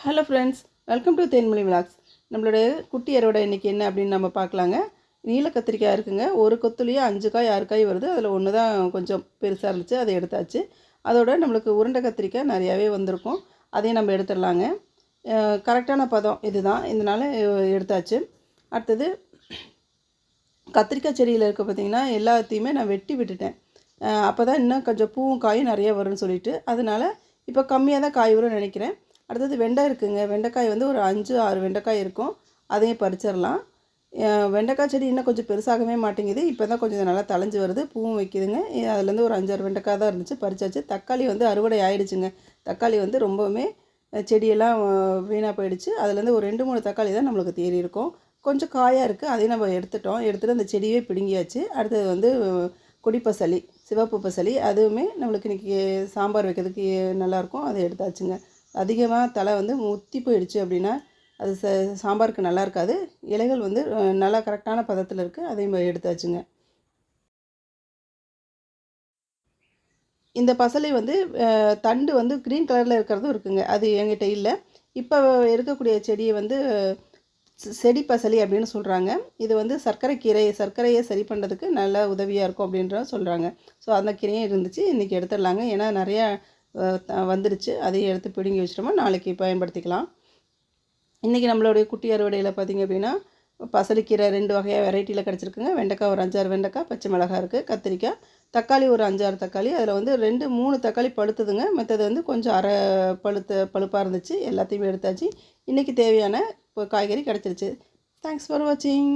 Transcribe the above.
Hello friends, welcome to Thenmozhi vlogs. நம்மளுடைய குட்டி அறுவடை இன்றைக்கி என்ன அப்படின்னு நம்ம பார்க்கலாங்க. நீல கத்திரிக்காய் இருக்குங்க. ஒரு கொத்துலேயே 5 காய் 6 காய் வருது. அதில் ஒன்று தான் கொஞ்சம் பெருசாக இருந்துச்சு, அதை எடுத்தாச்சு. அதோட நம்மளுக்கு உருண்டை கத்திரிக்காய் நிறையாவே வந்திருக்கும், அதையும் நம்ம எடுத்துடலாங்க. கரெக்டான பதம் இதுதான், இதனால் எடுத்தாச்சு. அடுத்தது கத்திரிக்காய் செடியில் இருக்க பார்த்திங்கன்னா எல்லாத்தையுமே நான் வெட்டி விட்டுட்டேன். அப்போ தான் இன்னும் கொஞ்சம் பூவும் காயும் நிறைய வரும்னு சொல்லிட்டு, அதனால் இப்போ கம்மியாக தான் காய் வரும்னு நினைக்கிறேன். அடுத்தது வெண்டை இருக்குங்க. வெண்டைக்காய் வந்து ஒரு 5-6 வெண்டைக்காய் இருக்கும், அதையும் பறிச்சிடலாம். வெண்டைக்காய் செடி இன்னும் கொஞ்சம் பெருசாகவே மாட்டேங்குது. இப்போ தான் கொஞ்சம் நல்லா தளைஞ்சு வருது, பூவும் வைக்குதுங்க. அதுலேருந்து ஒரு 5-6 வெண்டைக்காய் தான் இருந்துச்சு, பறிச்சாச்சு. தக்காளி வந்து அறுவடை ஆகிடுச்சுங்க. தக்காளி வந்து ரொம்பவுமே செடியெல்லாம் வீணாக போயிடுச்சு. அதுலேருந்து ஒரு 2-3 தக்காளி தான் நம்மளுக்கு தேறி இருக்கும். கொஞ்சம் காயாக இருக்குது, அதையும் நம்ம எடுத்துகிட்டு அந்த செடியே பிடுங்கியாச்சு. அடுத்தது வந்து கொடிப்பசலி, சிவப்பு பசலி, அதுவுமே நம்மளுக்கு இன்றைக்கி சாம்பார் வைக்கிறதுக்கு நல்லாயிருக்கும், அதை எடுத்தாச்சுங்க. அதிகமாக தலை வந்து முத்தி போயிடுச்சு அப்படின்னா அது சாம்பாருக்கு நல்லா இருக்காது. இலைகள் வந்து நல்லா கரெக்டான பதத்தில் இருக்குது, அதையும் எடுத்தாச்சுங்க. இந்த பசலை வந்து தண்டு வந்து க்ரீன் கலரில் இருக்கிறதும் இருக்குங்க, அது என்கிட்ட இல்லை. இப்போ இருக்கக்கூடிய செடியை வந்து செடி பசலி அப்படின்னு சொல்கிறாங்க. இது வந்து சர்க்கரையை சரி பண்ணுறதுக்கு நல்லா உதவியாக இருக்கும் அப்படின்ற சொல்கிறாங்க. ஸோ அந்த கீரையும் இருந்துச்சு, இன்றைக்கி எடுத்துடலாங்க. ஏன்னா நிறையா வந்துருச்சு, அதையும் எடுத்து பிடுங்கி வச்சிட்டோமா நாளைக்கு பயன்படுத்திக்கலாம். இன்றைக்கி நம்மளுடைய குட்டி அறுவடையில் பார்த்திங்க அப்படின்னா பசலிக்கீரை 2 வகையாக வெரைட்டியில் கிடச்சிருக்குங்க. வெண்டைக்காய் ஒரு 5-6 வெண்டைக்காய், பச்சை மிளகாய் இருக்குது, கத்திரிக்காய், தக்காளி ஒரு 5-6 தக்காளி. அதில் வந்து 2-3 தக்காளி பழுத்துதுங்க, மற்றது வந்து கொஞ்சம் அரை பழுப்பாக இருந்துச்சு. எல்லாத்தையுமே எடுத்தாச்சு. இன்றைக்கி தேவையான காய்கறி கிடச்சிருச்சு. தேங்க்ஸ் ஃபார் வாட்சிங்.